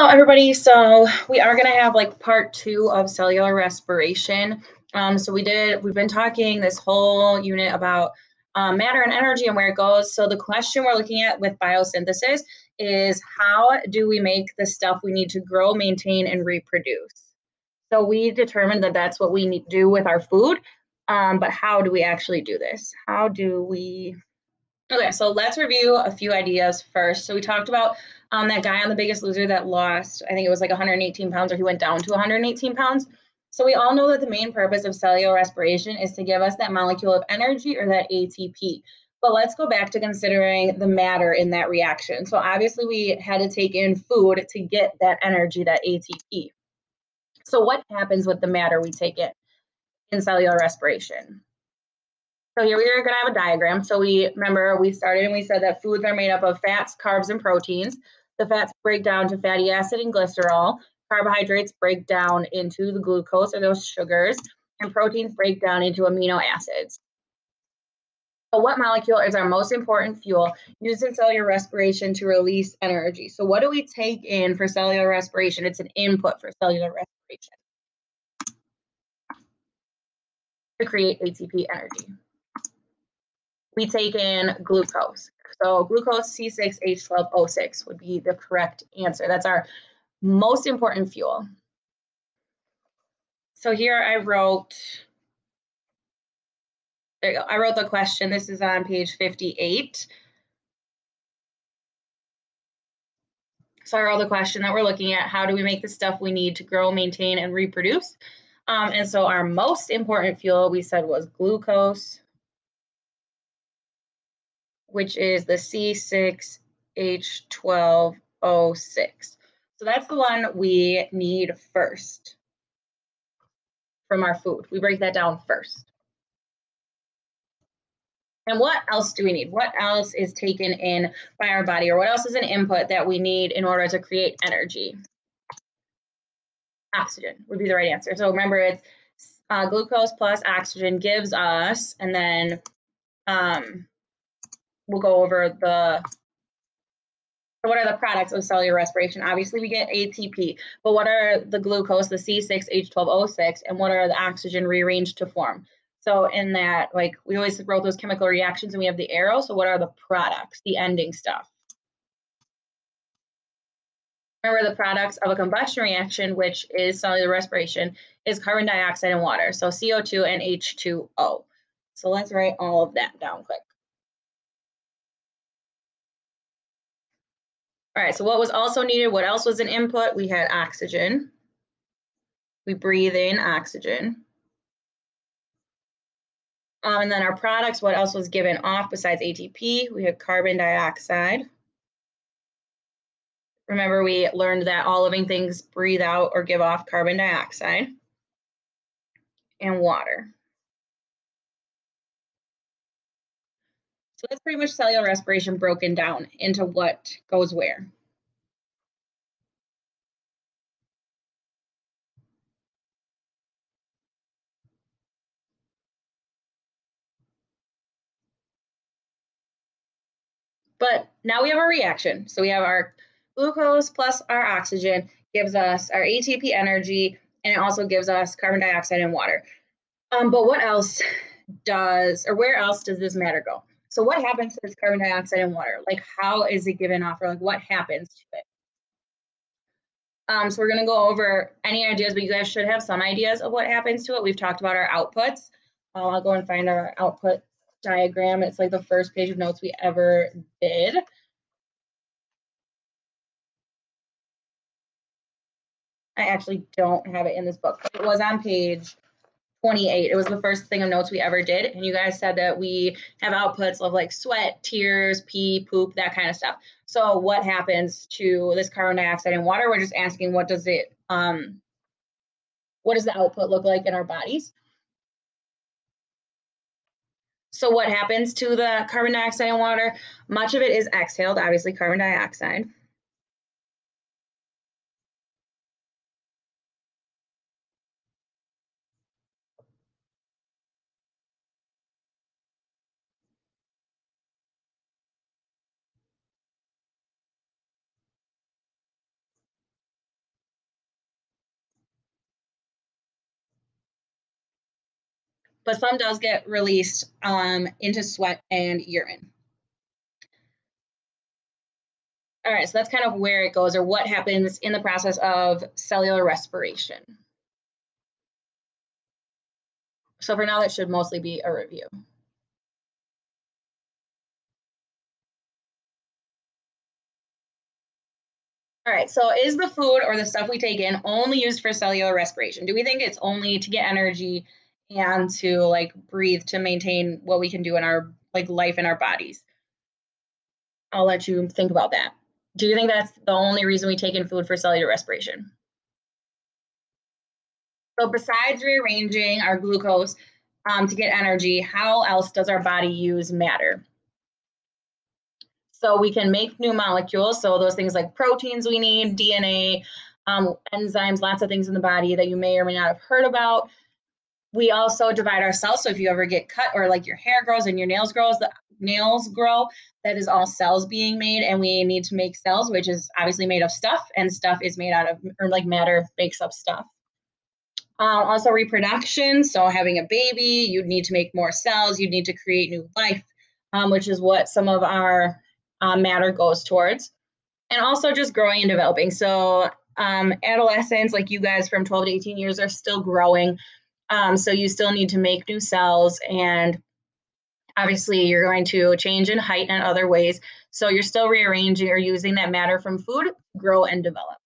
Hello, everybody. So we are going to have like part 2 of cellular respiration. We've been talking this whole unit about matter and energy and where it goes. So the question we're looking at with biosynthesis is how do we make the stuff we need to grow, maintain, and reproduce? So we determined that that's what we need to do with our food. But how do we actually do this? How do we Okay, so let's review a few ideas first. So we talked about that guy on The Biggest Loser that lost, I think it was like 118 pounds, or he went down to 118 pounds. So we all know that the main purpose of cellular respiration is to give us that molecule of energy, or that ATP. But let's go back to considering the matter in that reaction. So obviously we had to take in food to get that energy, that ATP. So what happens with the matter we take in cellular respiration? So here we are going to have a diagram. So we started and we said that foods are made up of fats, carbs, and proteins. The fats break down to fatty acid and glycerol. Carbohydrates break down into the glucose, or those sugars, and proteins break down into amino acids. So what molecule is our most important fuel used in cellular respiration to release energy? So what do we take in for cellular respiration? It's an input for cellular respiration to create ATP energy. We take in glucose. So glucose C6H12O6 would be the correct answer. That's our most important fuel. So here I wrote the question. This is on page 58. So I wrote the question that we're looking at: how do we make the stuff we need to grow, maintain, and reproduce? And so our most important fuel, we said, was glucose, which is the C6H12O6. So that's the one we need first from our food. We break that down first. And what else do we need? What else is taken in by our body, or what else is an input that we need in order to create energy? Oxygen would be the right answer. So remember, it's glucose plus oxygen gives us, and then we'll go over what are the products of cellular respiration. Obviously, we get ATP, but what are the glucose, the C6H12O6, and what are the oxygen rearranged to form? So in that, like, we always wrote those chemical reactions and we have the arrow. So what are the products, the ending stuff? Remember, the products of a combustion reaction, which is cellular respiration, is carbon dioxide and water. So CO2 and H2O. So let's write all of that down quick. All right, so what was also needed? What else was an input? We had oxygen. We breathe in oxygen. And then our products, what else was given off besides ATP? We had carbon dioxide. Remember, we learned that all living things breathe out or give off carbon dioxide, and water. So that's pretty much cellular respiration broken down into what goes where. But now we have a reaction. So we have our glucose plus our oxygen gives us our ATP energy, and it also gives us carbon dioxide and water. But what else where else does this matter go? So what happens to this carbon dioxide and water? Like, how is it given off, or like what happens to it? So we're going to go over any ideas, but you guys should have some ideas of what happens to it. We've talked about our outputs. I'll go and find our output diagram. It's like the first page of notes we ever did. I actually don't have it in this book. It was on page 28. It was the first thing of notes we ever did. And you guys said that we have outputs of like sweat, tears, pee, poop, that kind of stuff. So what happens to this carbon dioxide and water? We're just asking, what does the output look like in our bodies? So what happens to the carbon dioxide and water? Much of it is exhaled, obviously carbon dioxide. but some does get released into sweat and urine. All right, so that's kind of where it goes or what happens in the process of cellular respiration. So for now, that should mostly be a review. All right, so is the food or the stuff we take in only used for cellular respiration? Do we think it's only to get energy and to like breathe to maintain what we can do in our like life in our bodies? I'll let you think about that. Do you think that's the only reason we take in food for cellular respiration? So besides rearranging our glucose to get energy, how else does our body use matter? So we can make new molecules. So those things like proteins we need, DNA, enzymes, lots of things in the body that you may or may not have heard about. We also divide our cells. So if you ever get cut or like your hair grows and your nails grow, that is all cells being made. And we need to make cells, which is obviously made of stuff, and stuff is made out of, or like matter makes up stuff. Also reproduction. So having a baby, you'd need to make more cells. You'd need to create new life, which is what some of our matter goes towards. And also just growing and developing. So adolescents, like you guys from 12 to 18 years, are still growing. So you still need to make new cells, and obviously you're going to change in height and other ways. So you're still rearranging or using that matter from food to grow and develop.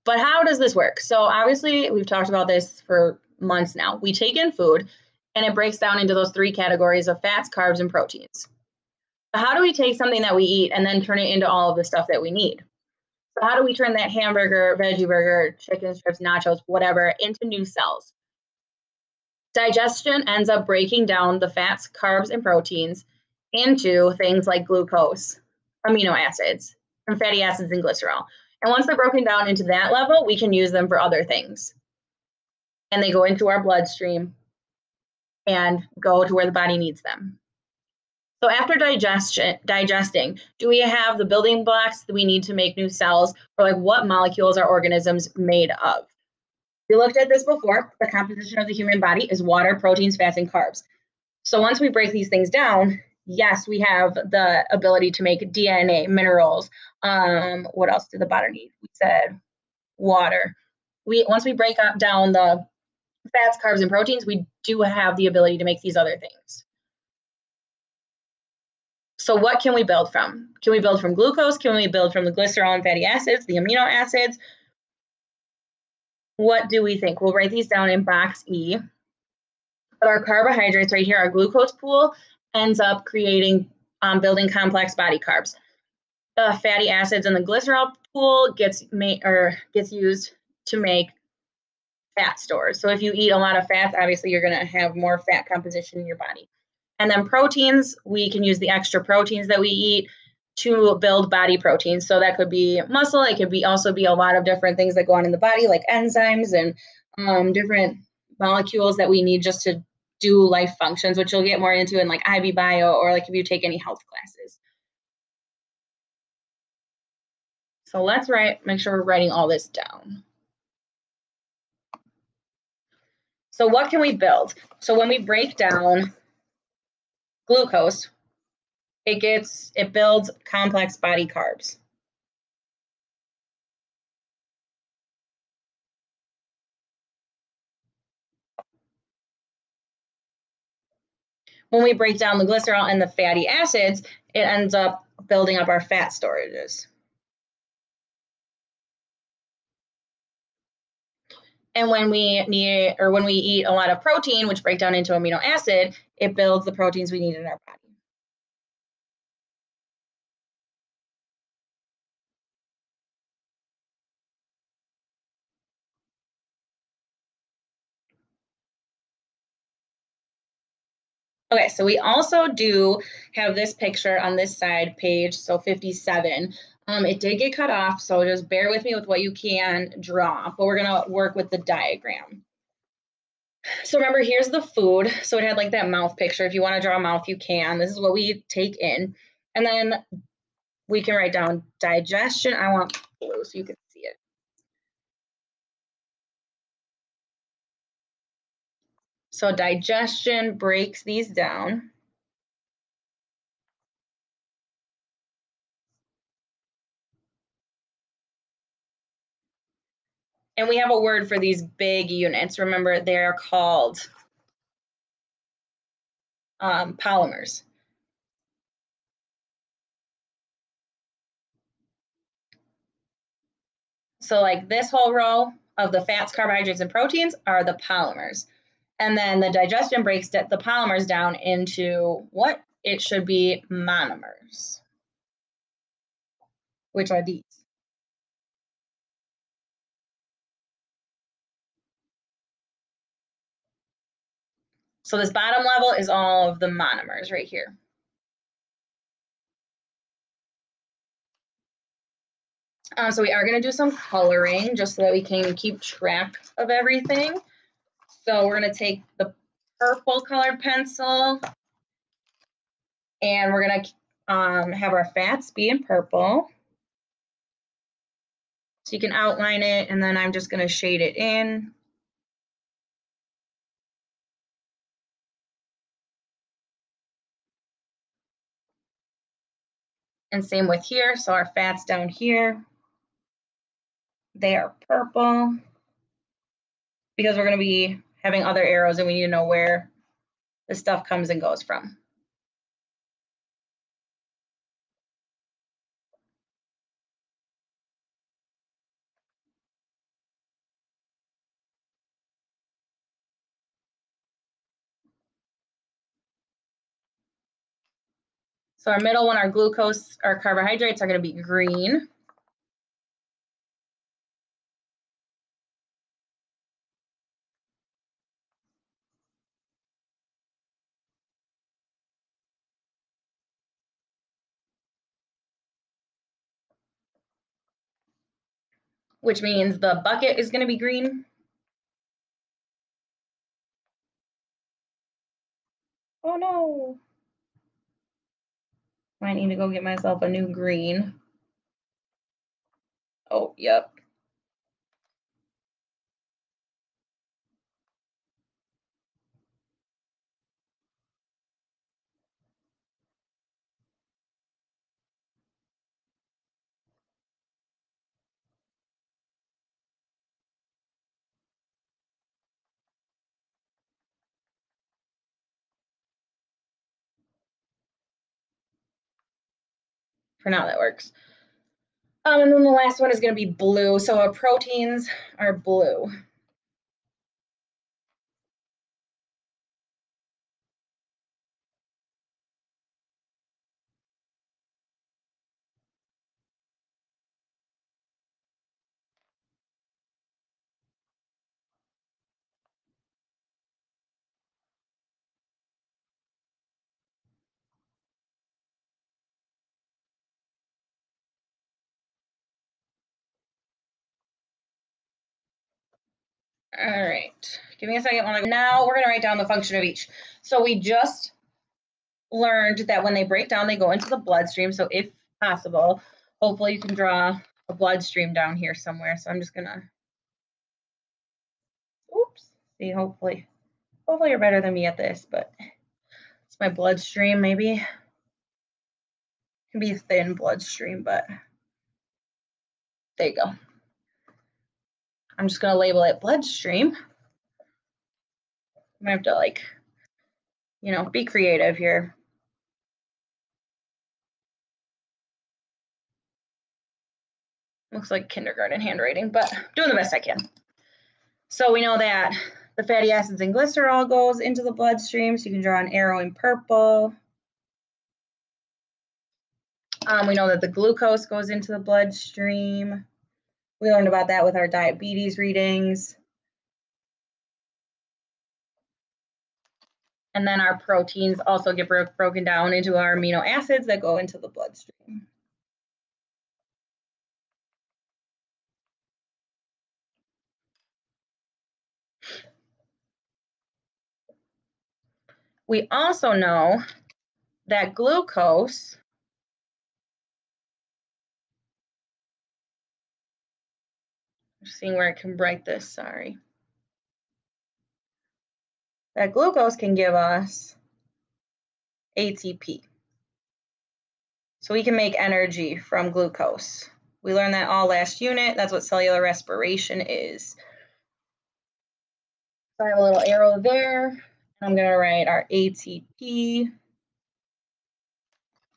But how does this work? So obviously we've talked about this for months now. We take in food and it breaks down into those three categories of fats, carbs, and proteins. But how do we take something that we eat and then turn it into all of the stuff that we need? So how do we turn that hamburger, veggie burger, chicken strips, nachos, whatever, into new cells? Digestion ends up breaking down the fats, carbs, and proteins into things like glucose, amino acids, and fatty acids and glycerol. And once they're broken down into that level, we can use them for other things. And they go into our bloodstream and go to where the body needs them. So after digesting, do we have the building blocks that we need to make new cells, or like what molecules are organisms made of? We looked at this before. The composition of the human body is water, proteins, fats, and carbs. So once we break these things down, yes, we have the ability to make DNA, minerals. What else did the body need? We said water. Once we break down the fats, carbs, and proteins, we do have the ability to make these other things. So what can we build from? Can we build from glucose? Can we build from the glycerol and fatty acids, the amino acids? What do we think? We'll write these down in box E. But our carbohydrates right here, our glucose pool, ends up creating, building complex body carbs. The fatty acids in the glycerol pool gets used to make fat stores. So if you eat a lot of fats, obviously you're going to have more fat composition in your body. And then proteins, we can use the extra proteins that we eat to build body proteins. So that could be muscle. It could be also be a lot of different things that go on in the body, like enzymes and different molecules that we need just to do life functions, which you'll get more into in like IB Bio or like if you take any health classes. So let's make sure we're writing all this down. So what can we build? So when we break down glucose, it builds complex body carbs. When we break down the glycerol and the fatty acids, it ends up building up our fat storages. And when we eat a lot of protein, which break down into amino acid, it builds the proteins we need in our body. Okay, so we also do have this picture on this side page, so 57. It did get cut off, so just bear with me with what you can draw, but we're gonna work with the diagram. So remember, here's the food. So it had like that mouth picture. If you want to draw a mouth, you can. This is what we take in. And then we can write down digestion. I want blue so you can see it. So digestion breaks these down. And we have a word for these big units. Remember, they're called polymers. So like this whole row of the fats, carbohydrates, and proteins are the polymers. And then the digestion breaks the polymers down into what? It should be monomers, which are these. So this bottom level is all of the monomers right here. So we are going to do some coloring just so that we can keep track of everything. So we're going to take the purple colored pencil and we're going to have our fats be in purple. So you can outline it and then I'm just going to shade it in. And same with here. So our fats down here, they are purple because we're going to be having other arrows and we need to know where the stuff comes and goes from. So our middle one, our glucose, our carbohydrates are going to be green. Which means the bucket is going to be green. Oh no. I need to go get myself a new green. Oh, yep. For now, that works. And then the last one is going to be blue. So our proteins are blue. All right, give me a second. Now we're going to write down the function of each. So we just learned that when they break down, they go into the bloodstream. So if possible, hopefully you can draw a bloodstream down here somewhere. So I'm just going to, oops, see, hopefully you're better than me at this, but it's my bloodstream maybe. It can be a thin bloodstream, but there you go. I'm just going to label it bloodstream. I'm going to have to be creative here. Looks like kindergarten handwriting, but doing the best I can. So we know that the fatty acids and glycerol goes into the bloodstream, so you can draw an arrow in purple. We know that the glucose goes into the bloodstream. We learned about that with our diabetes readings. And then our proteins also get broken down into our amino acids that go into the bloodstream. We also know that glucose just seeing where I can write this, sorry. that glucose can give us ATP. So we can make energy from glucose. We learned that all last unit. That's what cellular respiration is. So I have a little arrow there. I'm going to write our ATP.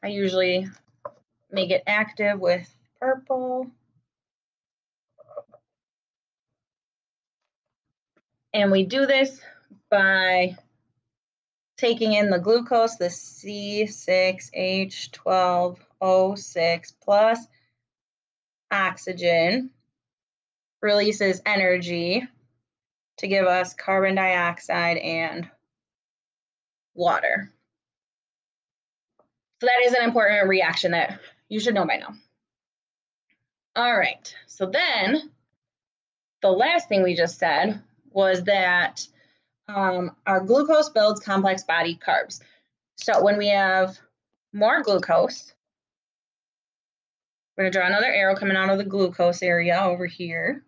I usually make it active with purple. And we do this by taking in the glucose, the C6H12O6 plus oxygen releases energy to give us carbon dioxide and water. So that is an important reaction that you should know by now. All right, so then the last thing we just said was that our glucose builds complex body carbs. So when we have more glucose, we're going to draw another arrow coming out of the glucose area over here.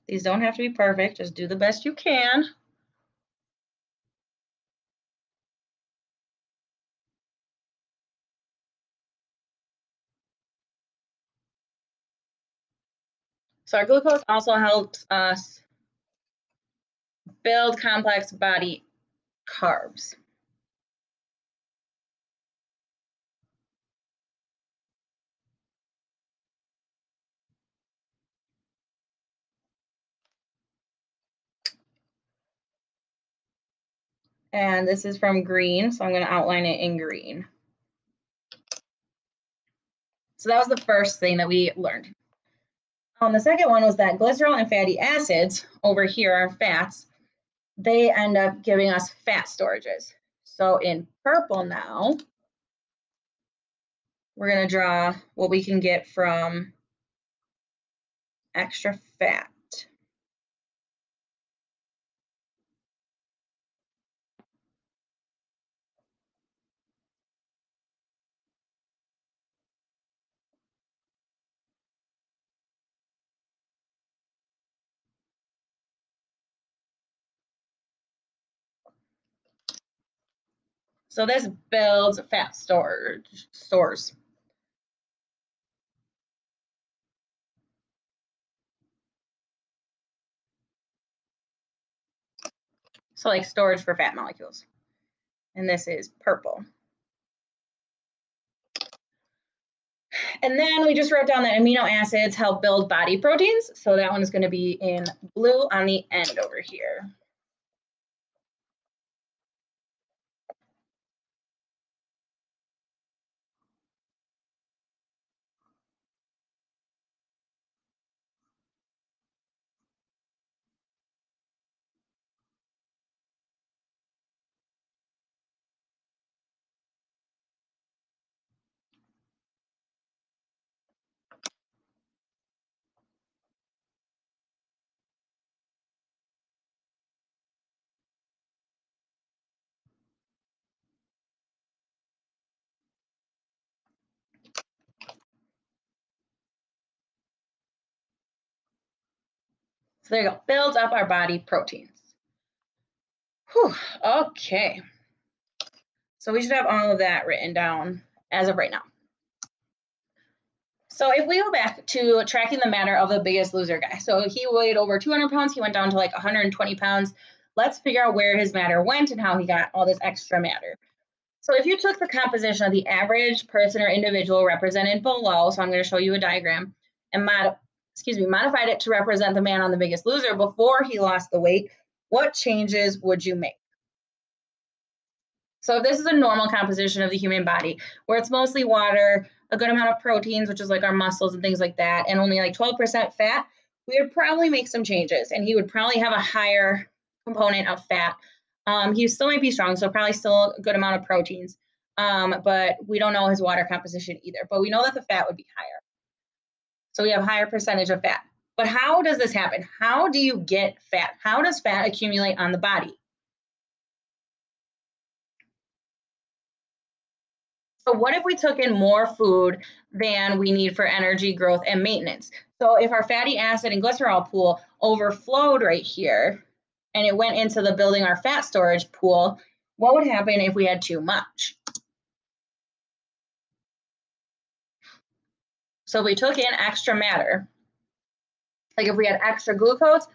These don't have to be perfect, just do the best you can. So our glucose also helps us build complex body carbs. And this is from green, so I'm going to outline it in green. So that was the first thing that we learned. The second one was that glycerol and fatty acids over here are fats. They end up giving us fat storages. So in purple now, we're going to draw what we can get from extra fat. So this builds fat stores. So like storage for fat molecules. And this is purple. And then we just wrote down that amino acids help build body proteins. So that one is going to be in blue on the end over here. So there you go, builds up our body proteins. Whew, okay. So we should have all of that written down as of right now. So if we go back to tracking the matter of the Biggest Loser guy, so he weighed over 200 pounds, he went down to like 120 pounds. Let's figure out where his matter went and how he got all this extra matter. So if you took the composition of the average person or individual represented below, so I'm going to show you a diagram, and modified it to represent the man on the Biggest Loser before he lost the weight, what changes would you make? So if this is a normal composition of the human body, where it's mostly water, a good amount of proteins, which is like our muscles and things like that, and only like 12% fat, we would probably make some changes, and he would probably have a higher component of fat. He still might be strong, so probably still a good amount of proteins, but we don't know his water composition either, but we know that the fat would be higher. So we have a higher percentage of fat. But how does this happen? How do you get fat? How does fat accumulate on the body? So what if we took in more food than we need for energy, growth, and maintenance? So if our fatty acid and glycerol pool overflowed right here and it went into the building our fat storage pool, what would happen if we had too much? So if we took in extra matter, like if we had extra glucose,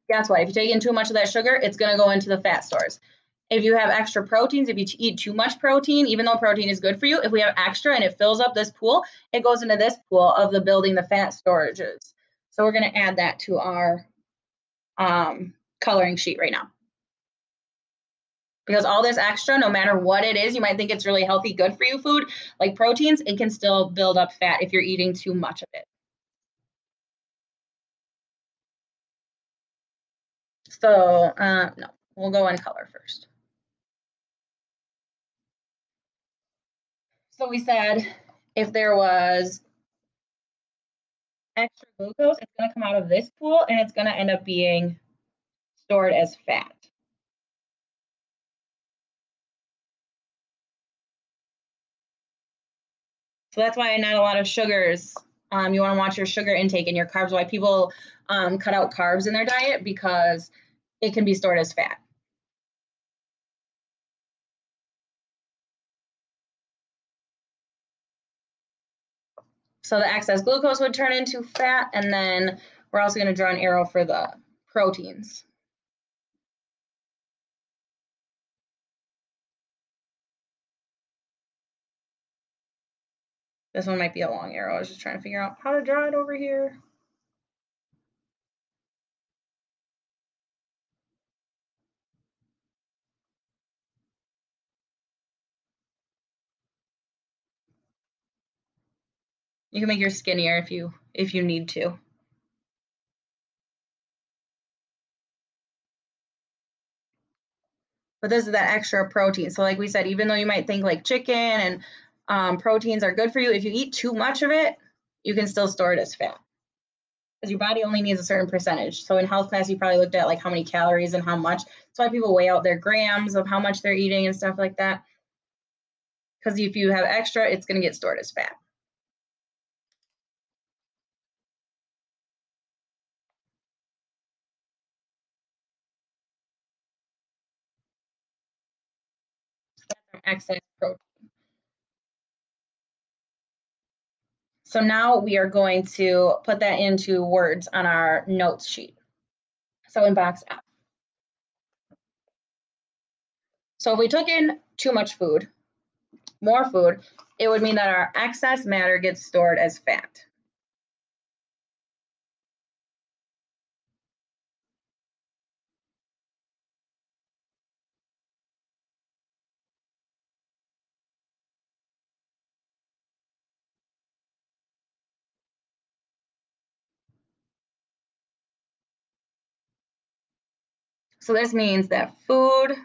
guess what? If you take in too much of that sugar, it's going to go into the fat stores. If you have extra proteins, if you eat too much protein, even though protein is good for you, if we have extra and it fills up this pool, it goes into this pool of the building the fat storages. So we're going to add that to our coloring sheet right now. Because all this extra, no matter what it is, you might think it's really healthy, good for you food, like proteins, it can still build up fat if you're eating too much of it. So no, we'll go in color first. So we said if there was extra glucose, it's going to come out of this pool and it's going to end up being stored as fat. So that's why not a lot of sugars. You want to watch your sugar intake and your carbs. Why people cut out carbs in their diet, because it can be stored as fat. So the excess glucose would turn into fat, and then we're also going to draw an arrow for the proteins. This one might be a long arrow. I was just trying to figure out how to draw it over here. You can make yours skinnier if you need to. But this is that extra protein. So like we said, even though you might think like chicken and proteins are good for you, if you eat too much of it, you can still store it as fat. Because your body only needs a certain percentage. So in health class, you probably looked at like how many calories and how much. That's why people weigh out their grams of how much they're eating and stuff like that. Because if you have extra, it's going to get stored as fat. So that's excess protein. So now we are going to put that into words on our notes sheet. So in box F. So if we took in too much food, more food, it would mean that our excess matter gets stored as fat. So this means that food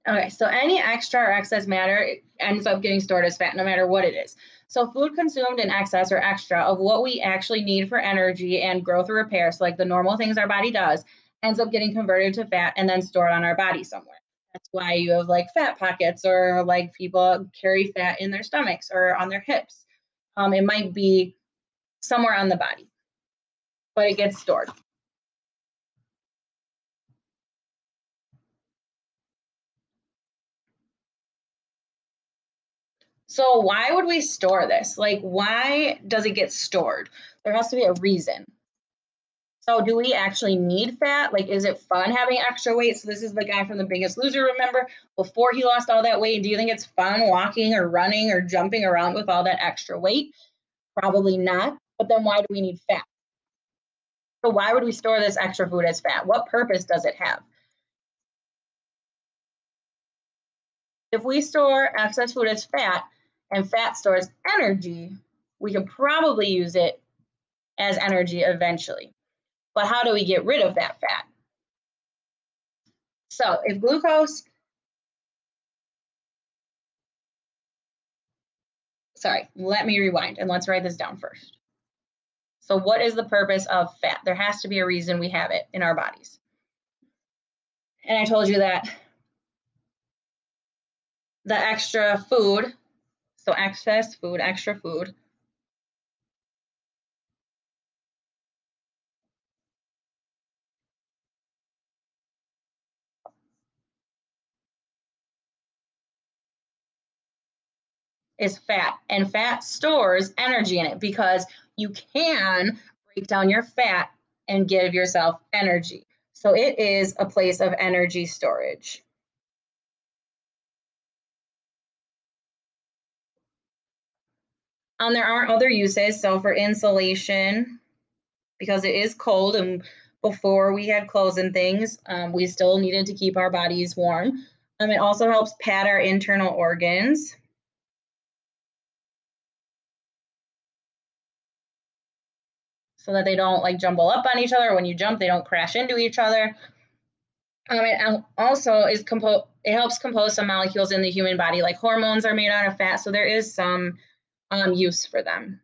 Okay, so any extra or excess matter ends up getting stored as fat, no matter what it is. So food consumed in excess or extra of what we actually need for energy and growth or repair, so like the normal things our body does, ends up getting converted to fat and then stored on our body somewhere. That's why you have like fat pockets, or like people carry fat in their stomachs or on their hips. It might be somewhere on the body, but it gets stored. So why would we store this? Like, why does it get stored? There has to be a reason. So do we actually need fat? Like, is it fun having extra weight? So this is the guy from The Biggest Loser, remember? Before he lost all that weight, do you think it's fun walking or running or jumping around with all that extra weight? Probably not. But then why do we need fat? So why would we store this extra food as fat? What purpose does it have? If we store excess food as fat and fat stores energy, we can probably use it as energy eventually. But how do we get rid of that fat? So if glucose, sorry, let me rewind and let's write this down first. So what is the purpose of fat? There has to be a reason we have it in our bodies. And I told you that the extra food, so excess food, extra food, is fat, and fat stores energy in it because you can break down your fat and give yourself energy. So it is a place of energy storage. There are other uses. So for insulation, because it is cold, and before we had clothes and things, we still needed to keep our bodies warm. It also helps pad our internal organs. So that they don't like jumble up on each other. When you jump, they don't crash into each other. It also is it helps compose some molecules in the human body, like hormones are made out of fat. So there is some use for them.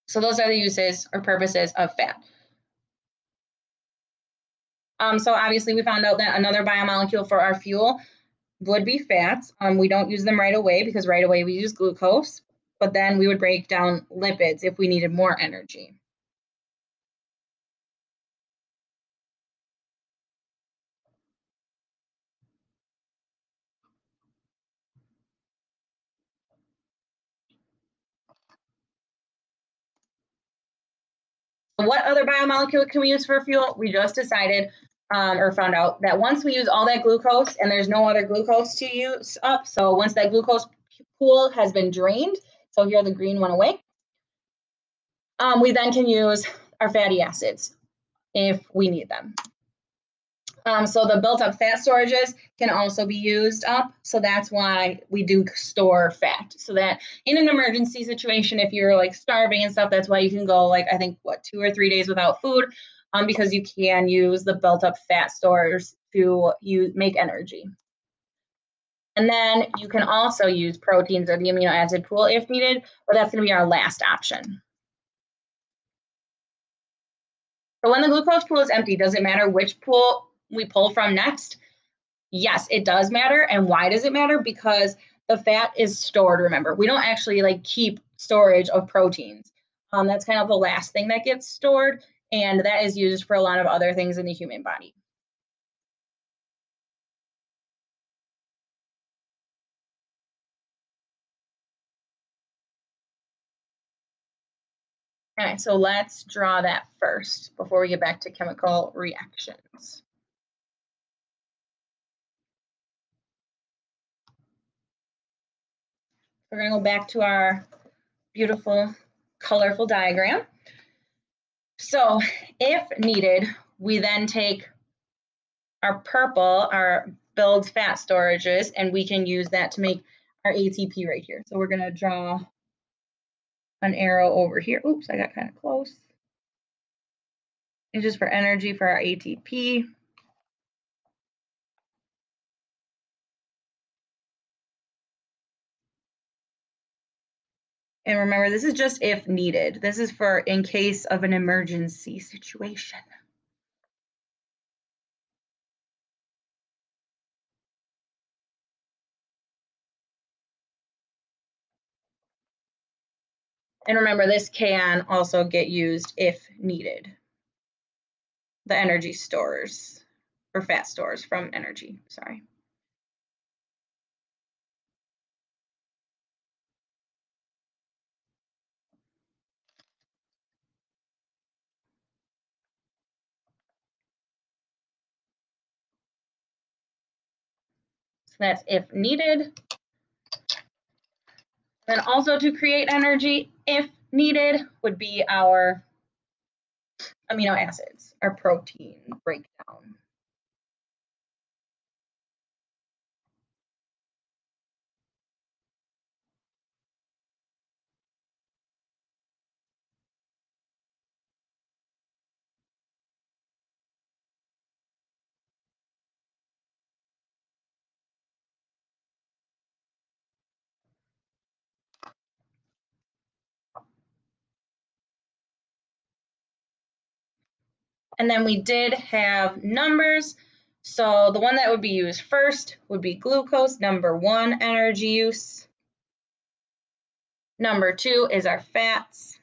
So those are the uses or purposes of fat. So obviously we found out that another biomolecule for our fuel would be fats. We don't use them right away because right away we use glucose, but then we would break down lipids if we needed more energy. What other biomolecule can we use for fuel? We just decided or found out that once we use all that glucose and there's no other glucose to use up, so once that glucose pool has been drained, so here the green went away, we then can use our fatty acids if we need them. So the built up fat storages can also be used up. So that's why we do store fat. So that in an emergency situation, if you're like starving and stuff, that's why you can go like, I think, 2 or 3 days without food, because you can use the built up fat stores to make energy. And then you can also use proteins or the amino acid pool if needed, but that's going to be our last option. So when the glucose pool is empty, does it matter which pool we pull from next? Yes, it does matter. And why does it matter? Because the fat is stored, remember. We don't actually like keep storage of proteins. That's kind of the last thing that gets stored, and that is used for a lot of other things in the human body. All right, so let's draw that first before we get back to chemical reactions. We're going to go back to our beautiful, colorful diagram. So if needed, we then take our purple, our builds fat storages, and we can use that to make our ATP right here. So we're going to draw an arrow over here. Oops, I got kind of close. It's just for energy for our ATP. And remember, this is just if needed. This is for in case of an emergency situation. And remember, this can also get used if needed. The energy stores, or fat stores from energy, sorry. So that's if needed. Then also to create energy, if needed, would be our amino acids, our protein breakdown. And then we did have numbers. So the one that would be used first would be glucose, number 1 energy use. Number 2 is our fats.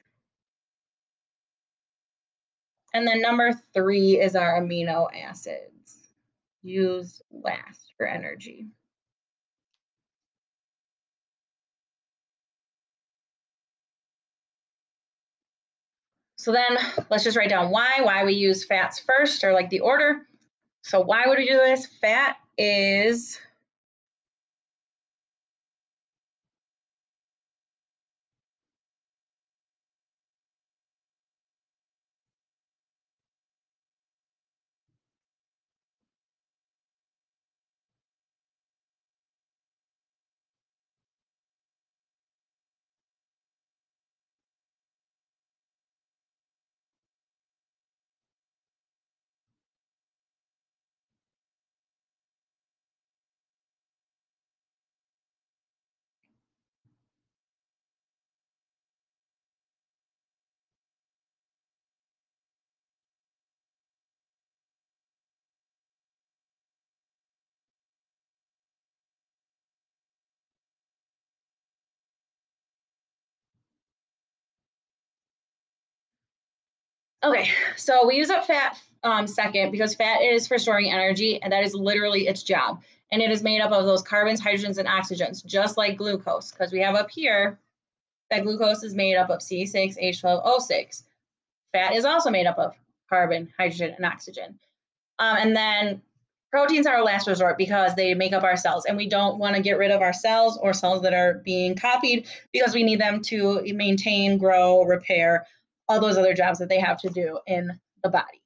And then number 3 is our amino acids, used last for energy. So then let's just write down why we use fats first, or like the order. So why would we do this? Fat is okay, so we use up fat second because fat is for storing energy, and that is literally its job. And it is made up of those carbons, hydrogens, and oxygens, just like glucose, because we have up here that glucose is made up of C6H12O6. Fat is also made up of carbon, hydrogen, and oxygen. And then proteins are our last resort because they make up our cells, and we don't want to get rid of our cells or cells that are being copied because we need them to maintain, grow, repair, all those other jobs that they have to do in the body.